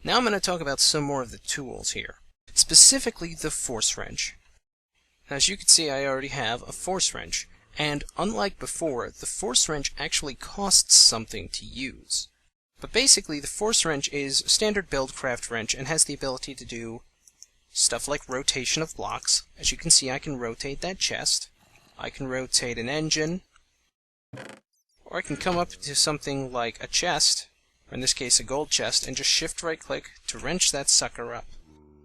Now I'm going to talk about some more of the tools here, specifically the force wrench. As you can see, I already have a force wrench, and unlike before, the force wrench actually costs something to use. But basically, the force wrench is a standard buildcraft wrench and has the ability to do stuff like rotation of blocks. As you can see, I can rotate that chest, I can rotate an engine, or I can come up to something like a chest, or in this case a gold chest, and just shift right click to wrench that sucker up.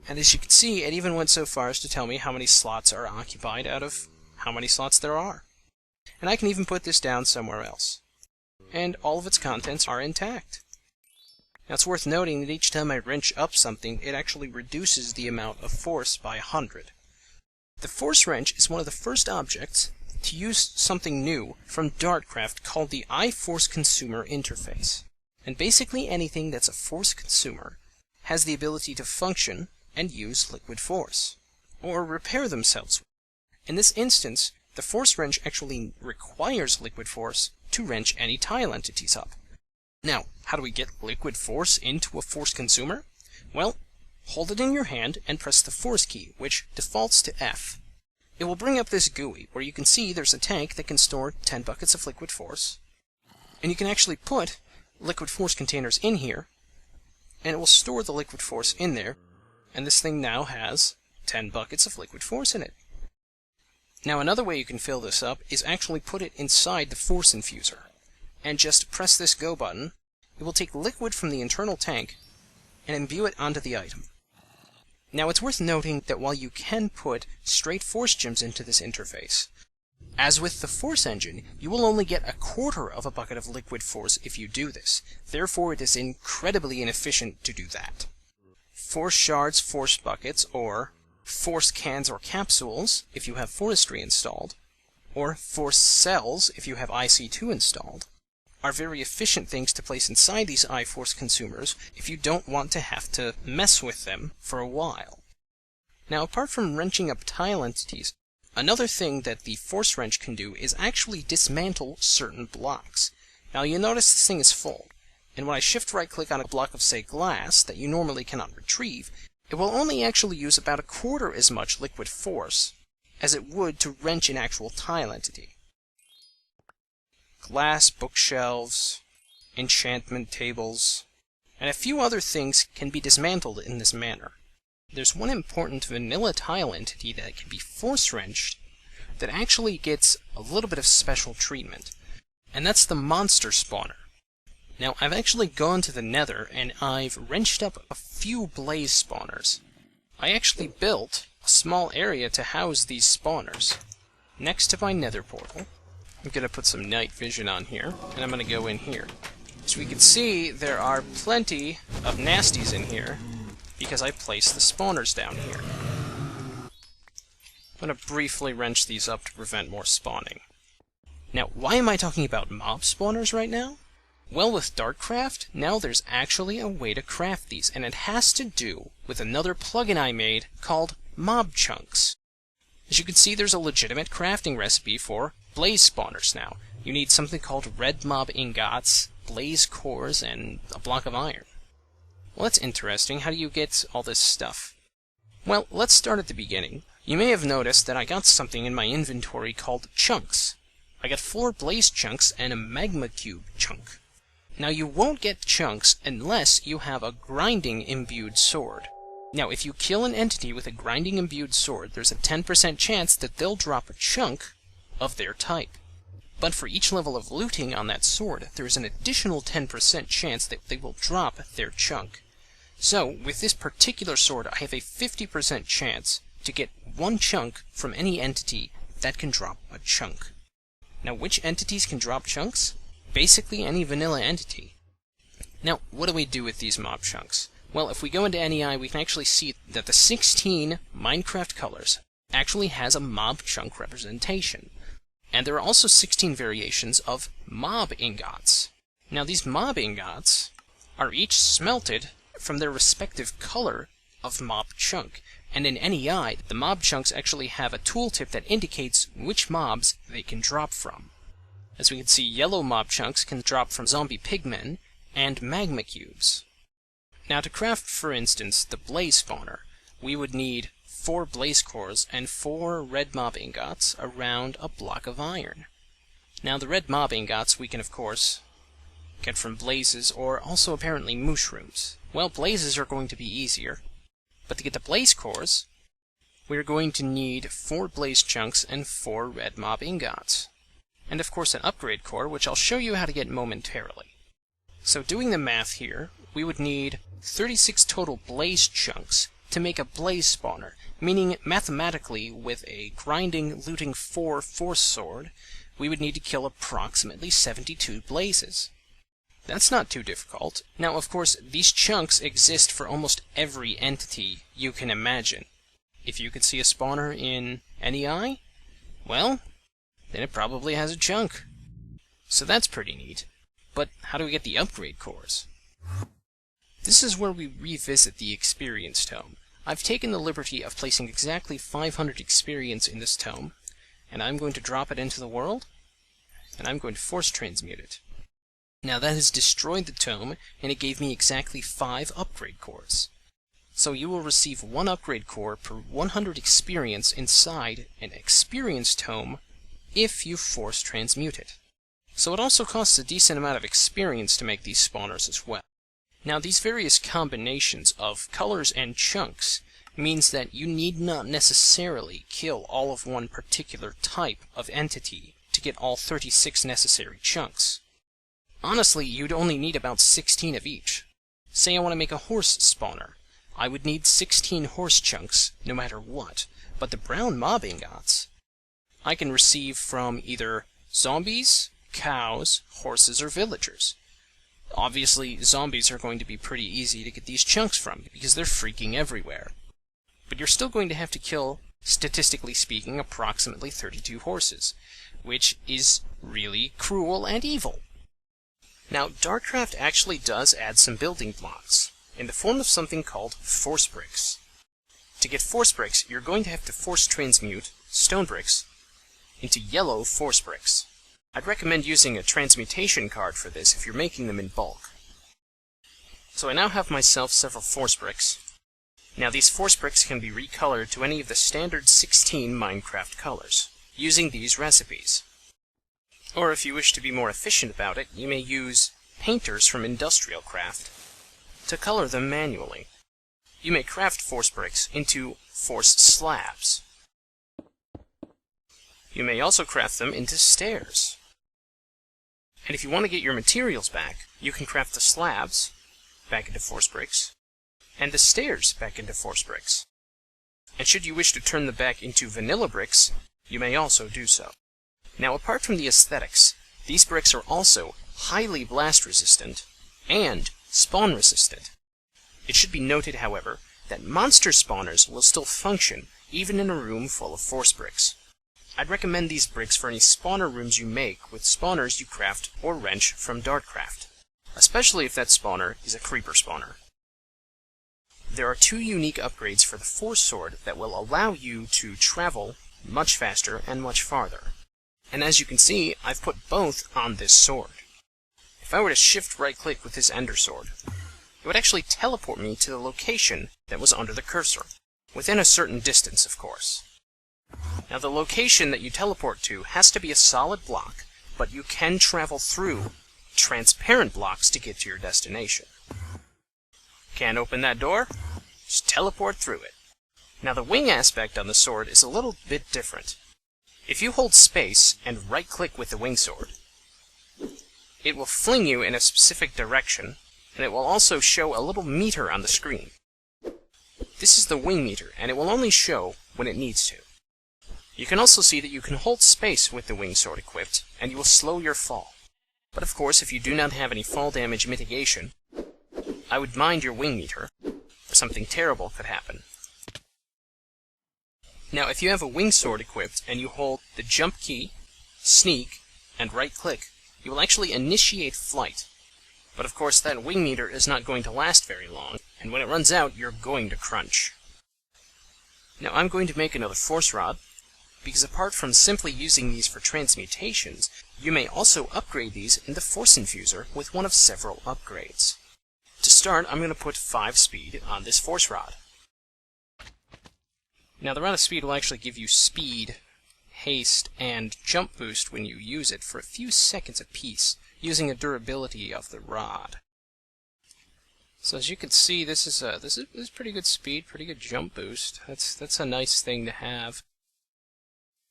And as you can see, it even went so far as to tell me how many slots are occupied out of how many slots there are. And I can even put this down somewhere else. And all of its contents are intact. Now it's worth noting that each time I wrench up something, it actually reduces the amount of force by 100. The force wrench is one of the first objects to use something new from DartCraft called the iForce Consumer interface. And basically anything that's a force consumer has the ability to function and use liquid force, or repair themselves. In this instance, the force wrench actually requires liquid force to wrench any tile entities up. Now, how do we get liquid force into a force consumer? Well, hold it in your hand and press the force key, which defaults to F. It will bring up this GUI, where you can see there's a tank that can store 10 buckets of liquid force, and you can actually put liquid force containers in here, and it will store the liquid force in there, and this thing now has 10 buckets of liquid force in it. Now another way you can fill this up is actually put it inside the force infuser, and just press this go button. It will take liquid from the internal tank and imbue it onto the item. Now it's worth noting that while you can put straight force gems into this interface, as with the force engine, you will only get 1/4 of a bucket of liquid force if you do this. Therefore it is incredibly inefficient to do that. Force shards, force buckets, or force cans or capsules if you have forestry installed, or force cells if you have IC2 installed, are very efficient things to place inside these iForce consumers if you don't want to have to mess with them for a while. Now, apart from wrenching up tile entities, another thing that the force wrench can do is actually dismantle certain blocks. Now you'll notice this thing is full, and when I shift right click on a block of, say, glass that you normally cannot retrieve, it will only actually use about 1/4 as much liquid force as it would to wrench an actual tile entity. Glass, bookshelves, enchantment tables, and a few other things can be dismantled in this manner. There's one important vanilla tile entity that can be force wrenched that actually gets a little bit of special treatment, and that's the monster spawner. Now, I've actually gone to the Nether and I've wrenched up a few blaze spawners. I actually built a small area to house these spawners next to my Nether portal. I'm going to put some night vision on here, and I'm going to go in here. As we can see, there are plenty of nasties in here because I placed the spawners down here. I'm going to briefly wrench these up to prevent more spawning. Now, why am I talking about mob spawners right now? Well, with DartCraft, now there's actually a way to craft these, and it has to do with another plugin I made called Mob Chunks. As you can see, there's a legitimate crafting recipe for blaze spawners now. You need something called red mob ingots, blaze cores, and a block of iron. Well, that's interesting. How do you get all this stuff? Well, let's start at the beginning. You may have noticed that I got something in my inventory called chunks. I got 4 blaze chunks and a magma cube chunk. Now, you won't get chunks unless you have a grinding imbued sword. Now, if you kill an entity with a grinding imbued sword, there's a 10% chance that they'll drop a chunk of their type. But for each level of looting on that sword, there's an additional 10% chance that they will drop their chunk. So, with this particular sword, I have a 50% chance to get 1 chunk from any entity that can drop a chunk. Now, which entities can drop chunks? Basically any vanilla entity. Now, what do we do with these mob chunks? Well, if we go into NEI, we can actually see that the 16 Minecraft colors actually has a mob chunk representation. And there are also 16 variations of mob ingots. Now, these mob ingots are each smelted from their respective color of mob chunk. And in NEI, the mob chunks actually have a tooltip that indicates which mobs they can drop from. As we can see, yellow mob chunks can drop from zombie pigmen and magma cubes. Now to craft, for instance, the blaze spawner, we would need 4 blaze cores and 4 red mob ingots around a block of iron. Now the red mob ingots we can of course get from blazes or also apparently mushrooms. Well, blazes are going to be easier, but to get the blaze cores, we're going to need 4 blaze chunks and 4 red mob ingots. And of course an upgrade core, which I'll show you how to get momentarily. So doing the math here, we would need 36 total blaze chunks to make a blaze spawner, meaning mathematically with a grinding looting 4 force sword, we would need to kill approximately 72 blazes. That's not too difficult. Now of course these chunks exist for almost every entity you can imagine. If you could see a spawner in any eye, well, then it probably has a chunk. So that's pretty neat. But how do we get the upgrade cores? This is where we revisit the experience tome. I've taken the liberty of placing exactly 500 experience in this tome, and I'm going to drop it into the world, and I'm going to force transmute it. Now that has destroyed the tome, and it gave me exactly 5 upgrade cores. So you will receive 1 upgrade core per 100 experience inside an experience tome if you force transmute it. So it also costs a decent amount of experience to make these spawners as well. Now these various combinations of colors and chunks means that you need not necessarily kill all of one particular type of entity to get all 36 necessary chunks. Honestly, you'd only need about 16 of each. Say I want to make a horse spawner. I would need 16 horse chunks, no matter what, but the brown mob ingots I can receive from either zombies, cows, horses, or villagers. Obviously, zombies are going to be pretty easy to get these chunks from, because they're freaking everywhere. But you're still going to have to kill, statistically speaking, approximately 32 horses, which is really cruel and evil. Now, DartCraft actually does add some building blocks, in the form of something called force bricks. To get force bricks, you're going to have to force transmute stone bricks into yellow force bricks. I'd recommend using a transmutation card for this if you're making them in bulk. So I now have myself several force bricks. Now these force bricks can be recolored to any of the standard 16 Minecraft colors, using these recipes. Or if you wish to be more efficient about it, you may use painters from Industrial Craft to color them manually. You may craft force bricks into force slabs. You may also craft them into stairs. And if you want to get your materials back, you can craft the slabs back into force bricks, and the stairs back into force bricks. And should you wish to turn them back into vanilla bricks, you may also do so. Now apart from the aesthetics, these bricks are also highly blast resistant and spawn resistant. It should be noted, however, that monster spawners will still function even in a room full of force bricks. I'd recommend these bricks for any spawner rooms you make with spawners you craft or wrench from DartCraft, especially if that spawner is a creeper spawner. There are 2 unique upgrades for the Force Sword that will allow you to travel much faster and much farther. And as you can see, I've put both on this sword. If I were to shift right-click with this Ender Sword, it would actually teleport me to the location that was under the cursor, within a certain distance, of course. Now the location that you teleport to has to be a solid block, but you can travel through transparent blocks to get to your destination. Can't open that door? Just teleport through it. Now the wing aspect on the sword is a little bit different. If you hold space and right-click with the wing sword, it will fling you in a specific direction, and it will also show a little meter on the screen. This is the wing meter, and it will only show when it needs to. You can also see that you can hold space with the wing sword equipped, and you will slow your fall. But of course, if you do not have any fall damage mitigation, I would mind your wing meter, or something terrible could happen. Now, if you have a wing sword equipped, and you hold the jump key, sneak, and right-click, you will actually initiate flight. But of course, that wing meter is not going to last very long, and when it runs out, you're going to crunch. Now, I'm going to make another force rod, because apart from simply using these for transmutations, you may also upgrade these in the Force Infuser with one of several upgrades. To start, I'm going to put 5 speed on this force rod. Now the rod of speed will actually give you speed, haste, and jump boost when you use it for a few seconds apiece, using the durability of the rod. So as you can see, this is pretty good speed, pretty good jump boost. That's a nice thing to have.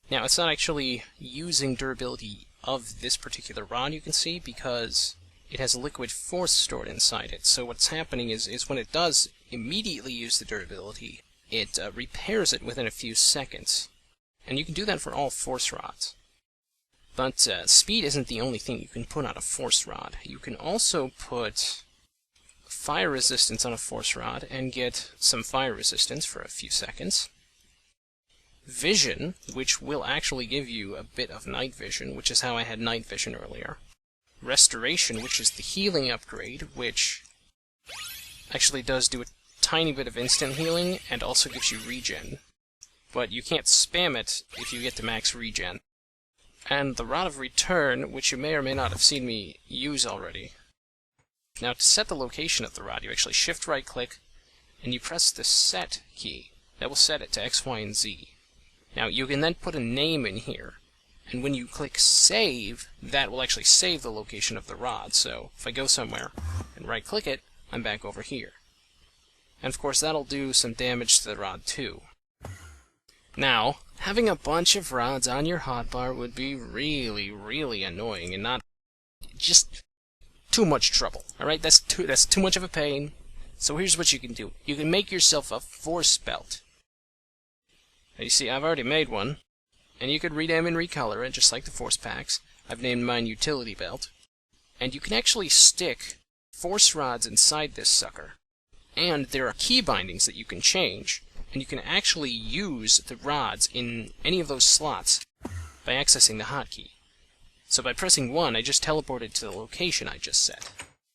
Now it's not actually using durability of this particular rod, you can see, because it has liquid force stored inside it. So what's happening is when it does immediately use the durability, it repairs it within a few seconds. And you can do that for all force rods. But speed isn't the only thing you can put on a force rod. You can also put fire resistance on a force rod and get some fire resistance for a few seconds. Vision, which will actually give you a bit of night vision, which is how I had night vision earlier. Restoration, which is the healing upgrade, which actually does do a tiny bit of instant healing and also gives you regen. But you can't spam it if you get to max regen. And the Rod of Return, which you may or may not have seen me use already. Now, to set the location of the rod, you actually shift right-click, and you press the Set key. That will set it to X, Y, and Z. Now, you can then put a name in here, and when you click Save, that will actually save the location of the rod. So, if I go somewhere and right-click it, I'm back over here. And of course, that'll do some damage to the rod, too. Now, having a bunch of rods on your hotbar would be really, really annoying, and not just too much trouble. Alright, that's too much of a pain. So here's what you can do. You can make yourself a force belt. Now you see, I've already made one, and you could rename and recolor it, just like the force packs. I've named mine Utility Belt. And you can actually stick force rods inside this sucker. And there are key bindings that you can change, and you can actually use the rods in any of those slots by accessing the hotkey. So by pressing 1, I just teleported to the location I just set,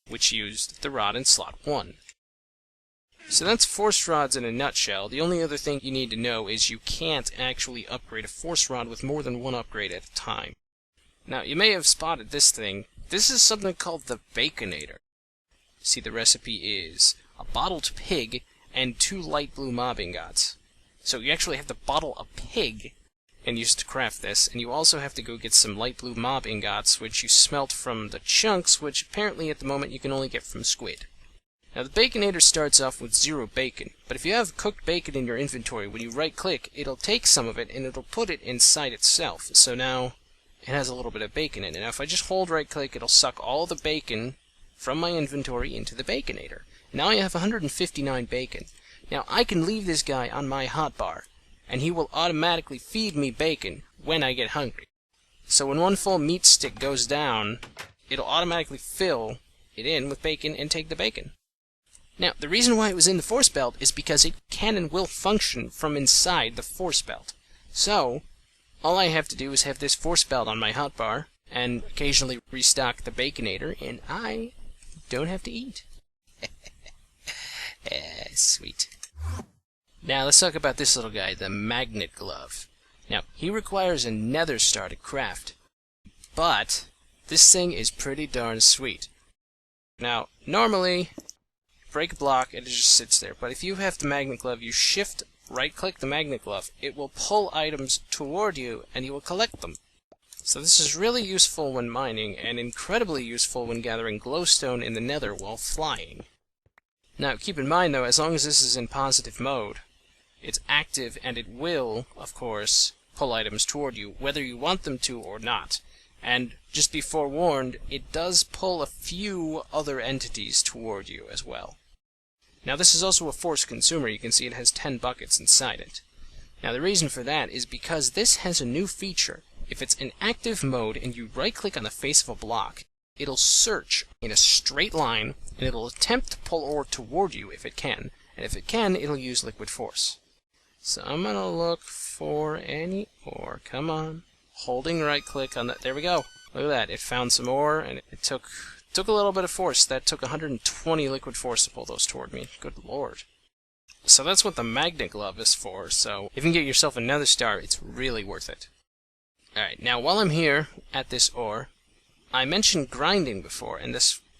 which used the rod in slot 1. So that's force rods in a nutshell. The only other thing you need to know is you can't actually upgrade a force rod with more than one upgrade at a time. Now, you may have spotted this thing. This is something called the baconator. See, the recipe is a bottled pig and 2 light blue mob ingots. So you actually have to bottle a pig and use it to craft this, and you also have to go get some light blue mob ingots, which you smelt from the chunks, which apparently at the moment you can only get from squid. Now the baconator starts off with 0 bacon, but if you have cooked bacon in your inventory, when you right-click, it'll take some of it and it'll put it inside itself. So now it has a little bit of bacon in it. Now if I just hold right-click, it'll suck all the bacon from my inventory into the baconator. Now I have 159 bacon. Now I can leave this guy on my hotbar, and he will automatically feed me bacon when I get hungry. So when one full meat stick goes down, it'll automatically fill it in with bacon and take the bacon. Now, the reason why it was in the force belt is because it can and will function from inside the force belt. So, all I have to do is have this force belt on my hotbar, and occasionally restock the baconator, and I don't have to eat. Sweet. Now, let's talk about this little guy, the magnet glove. Now, he requires a nether star to craft, but this thing is pretty darn sweet. Now, normally, break a block and it just sits there, but if you have the magnet glove, you shift right-click the magnet glove, it will pull items toward you, and you will collect them. So this is really useful when mining, and incredibly useful when gathering glowstone in the nether while flying. Now, keep in mind, though, as long as this is in positive mode, it's active, and it will, of course, pull items toward you, whether you want them to or not. And just be forewarned, it does pull a few other entities toward you as well. Now, this is also a force consumer. You can see it has 10 buckets inside it. Now, the reason for that is because this has a new feature. If it's in active mode and you right-click on the face of a block, it'll search in a straight line, and it'll attempt to pull ore toward you if it can. And if it can, it'll use liquid force. So I'm going to look for any ore. Come on. Holding right-click on that. There we go. Look at that. It found some ore, and it took a little bit of force. That took 120 liquid force to pull those toward me. Good lord. So that's what the magnet glove is for. So if you can get yourself another star, it's really worth it. Alright, now while I'm here at this ore, I mentioned grinding before, and this